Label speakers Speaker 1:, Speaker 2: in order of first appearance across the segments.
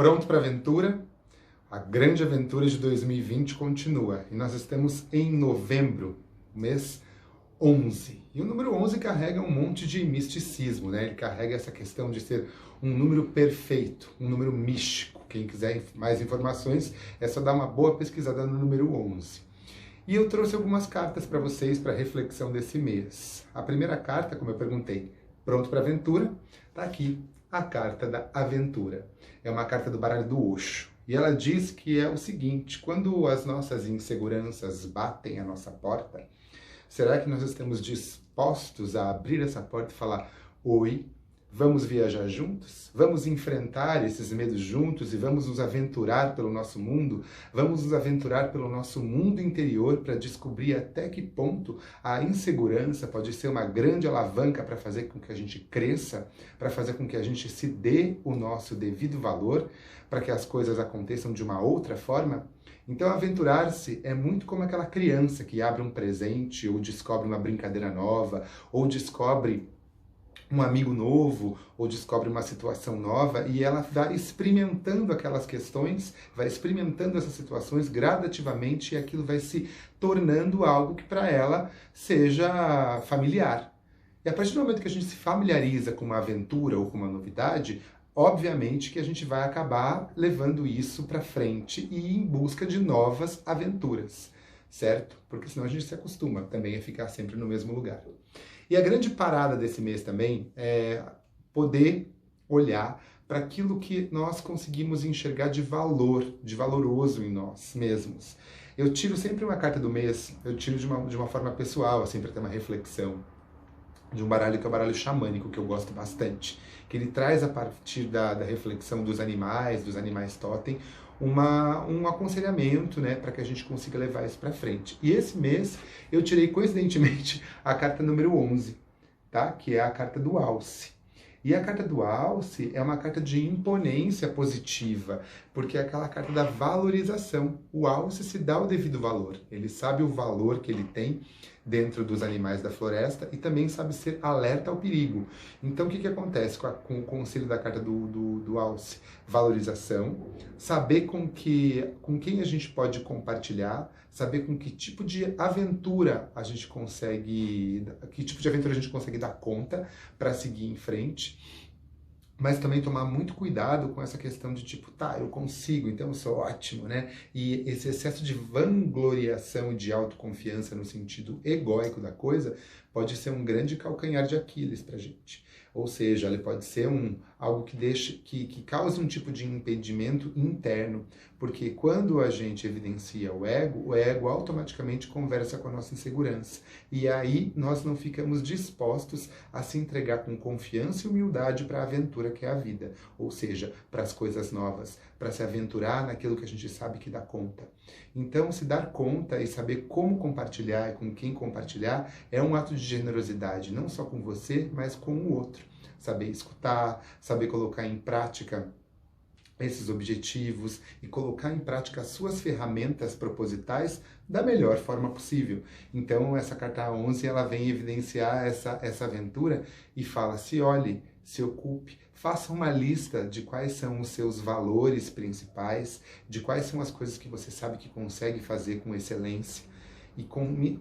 Speaker 1: Pronto para a aventura? A grande aventura de 2020 continua e nós estamos em novembro, mês 11. E o número 11 carrega um monte de misticismo, né? Ele carrega essa questão de ser um número perfeito, um número místico. Quem quiser mais informações é só dar uma boa pesquisada no número 11. E eu trouxe algumas cartas para vocês para reflexão desse mês. A primeira carta, como eu perguntei, pronto para a aventura? Tá aqui, a carta da aventura. É uma carta do baralho do Osho. E ela diz que é o seguinte: quando as nossas inseguranças batem à nossa porta, será que nós estamos dispostos a abrir essa porta e falar: oi, vamos viajar juntos? Vamos enfrentar esses medos juntos e vamos nos aventurar pelo nosso mundo? Vamos nos aventurar pelo nosso mundo interior para descobrir até que ponto a insegurança pode ser uma grande alavanca para fazer com que a gente cresça, para fazer com que a gente se dê o nosso devido valor, para que as coisas aconteçam de uma outra forma? Então, aventurar-se é muito como aquela criança que abre um presente, ou descobre uma brincadeira nova, ou descobre um amigo novo, ou descobre uma situação nova, e ela vai experimentando aquelas questões, vai experimentando essas situações gradativamente, e aquilo vai se tornando algo que para ela seja familiar. E a partir do momento que a gente se familiariza com uma aventura ou com uma novidade, obviamente que a gente vai acabar levando isso para frente e ir em busca de novas aventuras, certo? Porque senão a gente se acostuma também a ficar sempre no mesmo lugar. E a grande parada desse mês também é poder olhar para aquilo que nós conseguimos enxergar de valor, de valoroso em nós mesmos. Eu tiro sempre uma carta do mês, eu tiro de uma forma pessoal, assim, para ter uma reflexão, de um baralho que é o baralho xamânico, que eu gosto bastante, que ele traz a partir da reflexão dos animais totem, um aconselhamento, né, para que a gente consiga levar isso para frente. E esse mês eu tirei coincidentemente a carta número 11, tá? Que é a carta do Alce. E a carta do Alce é uma carta de imponência positiva, porque é aquela carta da valorização. O Alce se dá o devido valor, ele sabe o valor que ele tem dentro dos animais da floresta e também sabe ser alerta ao perigo. Então, o que acontece com o conselho da carta do Alce? Valorização, saber com quem a gente pode compartilhar, saber com que tipo de aventura a gente consegue dar conta para seguir em frente, mas também tomar muito cuidado com essa questão de tipo, tá, eu consigo, então eu sou ótimo, né? E esse excesso de vangloriação e de autoconfiança no sentido egóico da coisa pode ser um grande calcanhar de Aquiles pra gente. Ou seja, ele pode ser algo que cause um tipo de impedimento interno, porque quando a gente evidencia o ego automaticamente conversa com a nossa insegurança. E aí nós não ficamos dispostos a se entregar com confiança e humildade para a aventura que é a vida. Ou seja, para as coisas novas, para se aventurar naquilo que a gente sabe que dá conta. Então, se dar conta e saber como compartilhar e com quem compartilhar é um ato de generosidade, não só com você, mas com o outro. Saber escutar, saber colocar em prática esses objetivos e colocar em prática as suas ferramentas propositais da melhor forma possível. Então, essa carta 11, ela vem evidenciar essa aventura e fala: se olhe, se ocupe, faça uma lista de quais são os seus valores principais, de quais são as coisas que você sabe que consegue fazer com excelência. E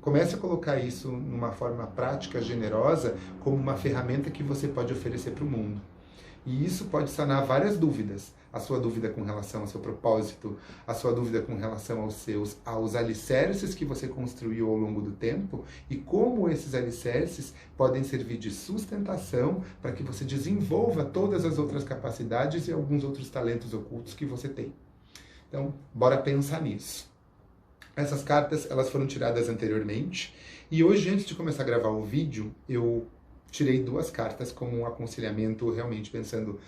Speaker 1: comece a colocar isso numa forma prática, generosa, como uma ferramenta que você pode oferecer para o mundo. E isso pode sanar várias dúvidas. A sua dúvida com relação ao seu propósito, a sua dúvida com relação aos alicerces que você construiu ao longo do tempo e como esses alicerces podem servir de sustentação para que você desenvolva todas as outras capacidades e alguns outros talentos ocultos que você tem. Então, bora pensar nisso. Essas cartas, elas foram tiradas anteriormente e hoje, antes de começar a gravar o vídeo, eu tirei 2 cartas como um aconselhamento, realmente pensando,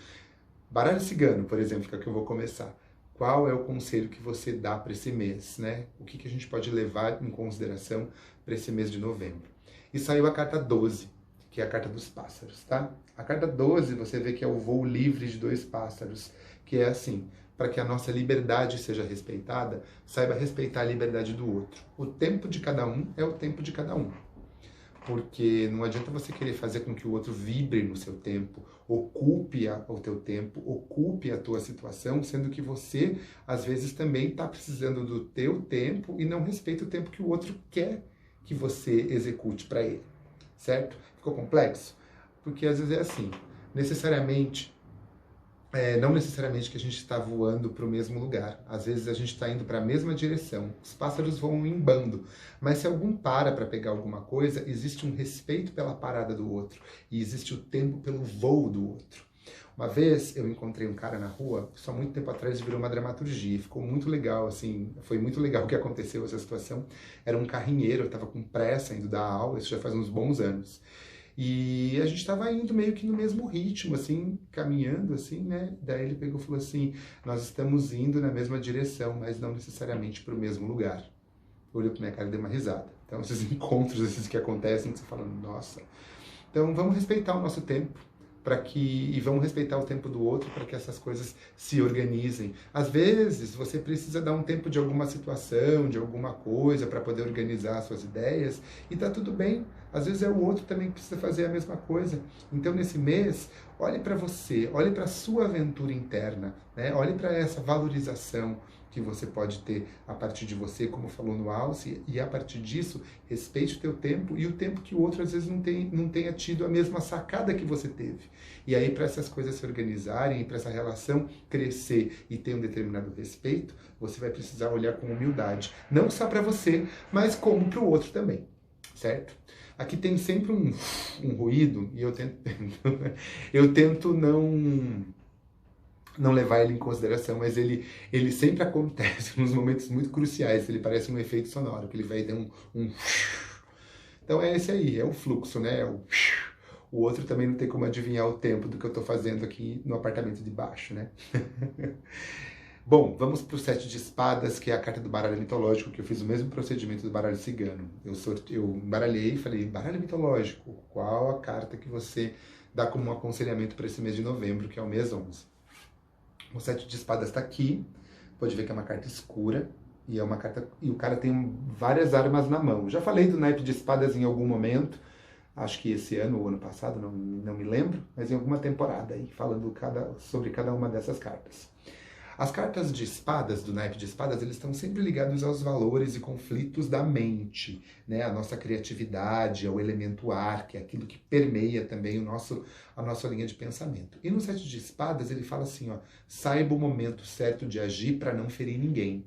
Speaker 1: baralho cigano, por exemplo, que é o que eu vou começar. Qual é o conselho que você dá para esse mês, né? O que a gente pode levar em consideração para esse mês de novembro? E saiu a carta 12, que é a carta dos pássaros, tá? A carta 12, você vê que é o voo livre de 2 pássaros, que é assim: para que a nossa liberdade seja respeitada, saiba respeitar a liberdade do outro. O tempo de cada um é o tempo de cada um. porque não adianta você querer fazer com que o outro vibre no seu tempo, ocupe o teu tempo, ocupe a tua situação, sendo que você, às vezes, também está precisando do teu tempo e não respeita o tempo que o outro quer que você execute para ele, certo? Ficou complexo? Porque às vezes é assim, não necessariamente que a gente está voando para o mesmo lugar. Às vezes a gente está indo para a mesma direção. Os pássaros voam em bando. Mas se algum para pegar alguma coisa, existe um respeito pela parada do outro. E existe o tempo pelo voo do outro. Uma vez eu encontrei um cara na rua, só muito tempo atrás virou uma dramaturgia. Ficou muito legal, assim, foi muito legal o que aconteceu essa situação. Era um carrinheiro, eu estava com pressa indo dar aula, isso já faz uns bons anos. E a gente estava indo meio que no mesmo ritmo, assim, caminhando, assim, né? Daí ele pegou e falou assim, nós estamos indo na mesma direção, mas não necessariamente para o mesmo lugar. Olhou para minha cara e deu uma risada. Então, esses encontros, esses que acontecem, que você fala, nossa. Então, vamos respeitar o nosso tempo, e vamos respeitar o tempo do outro para que essas coisas se organizem. Às vezes, você precisa dar um tempo de alguma situação, de alguma coisa, para poder organizar as suas ideias, e tá tudo bem. Às vezes é o outro também que precisa fazer a mesma coisa. Então, nesse mês, olhe para você, olhe para a sua aventura interna, né? Olhe para essa valorização que você pode ter a partir de você, como falou no Alce, e a partir disso, respeite o teu tempo e o tempo que o outro às vezes não tenha tido a mesma sacada que você teve. E aí, para essas coisas se organizarem, para essa relação crescer e ter um determinado respeito, você vai precisar olhar com humildade, não só para você, mas como para o outro também, certo? Aqui tem sempre um ruído, e eu tento não levar ele em consideração, mas ele sempre acontece nos momentos muito cruciais, ele parece um efeito sonoro, que ele vai ter um... Então é esse aí, é o fluxo, né? O outro também não tem como adivinhar o tempo do que eu estou fazendo aqui no apartamento de baixo, né? Bom, vamos para o 7 de espadas, que é a carta do baralho mitológico, que eu fiz o mesmo procedimento do baralho cigano. Eu baralhei e falei, baralho mitológico, qual a carta que você dá como um aconselhamento para esse mês de novembro, que é o mês 11? O 7 de espadas está aqui, pode ver que é uma carta escura, e é uma carta e o cara tem várias armas na mão. Já falei do naipe de espadas em algum momento, acho que esse ano ou ano passado, não me lembro, mas em alguma temporada aí, falando sobre cada uma dessas cartas. As cartas de espadas, do naipe de espadas, eles estão sempre ligados aos valores e conflitos da mente, né? A nossa criatividade, ao elemento ar, que é aquilo que permeia também a nossa linha de pensamento. E no 7 de espadas ele fala assim, ó, saiba o momento certo de agir para não ferir ninguém.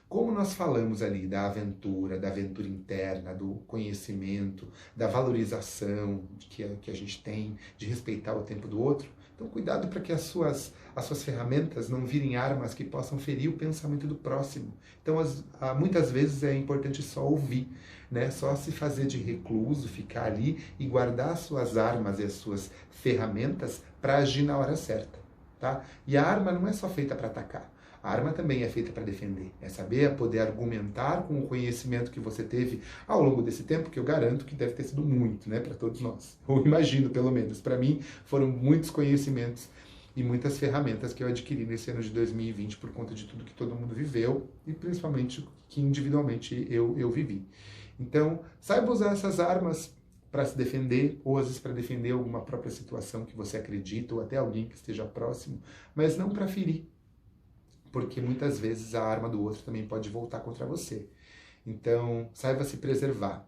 Speaker 1: Como nós falamos ali da aventura interna, do conhecimento, da valorização que a gente tem, de respeitar o tempo do outro, então cuidado para que as suas ferramentas não virem armas que possam ferir o pensamento do próximo. Então muitas vezes é importante só ouvir, né? Só se fazer de recluso, ficar ali e guardar as suas armas e as suas ferramentas para agir na hora certa, tá? E a arma não é só feita para atacar. A arma também é feita para defender, é saber poder argumentar com o conhecimento que você teve ao longo desse tempo, que eu garanto que deve ter sido muito, né, para todos nós. Ou imagino, pelo menos. Para mim, foram muitos conhecimentos e muitas ferramentas que eu adquiri nesse ano de 2020 por conta de tudo que todo mundo viveu e principalmente que individualmente eu vivi. Então, saiba usar essas armas para se defender, ou às vezes para defender alguma própria situação que você acredita, ou até alguém que esteja próximo, mas não para ferir. Porque muitas vezes a arma do outro também pode voltar contra você. Então, saiba se preservar.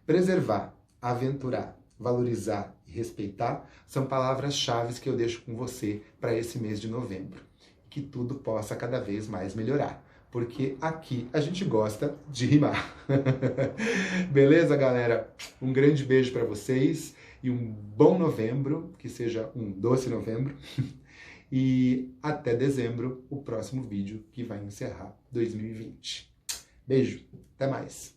Speaker 1: Preservar, aventurar, valorizar e respeitar são palavras-chave que eu deixo com você para esse mês de novembro. Que tudo possa cada vez mais melhorar. Porque aqui a gente gosta de rimar. Beleza, galera? Um grande beijo para vocês e um bom novembro, que seja um doce novembro. E até dezembro, o próximo vídeo que vai encerrar 2020. Beijo, até mais!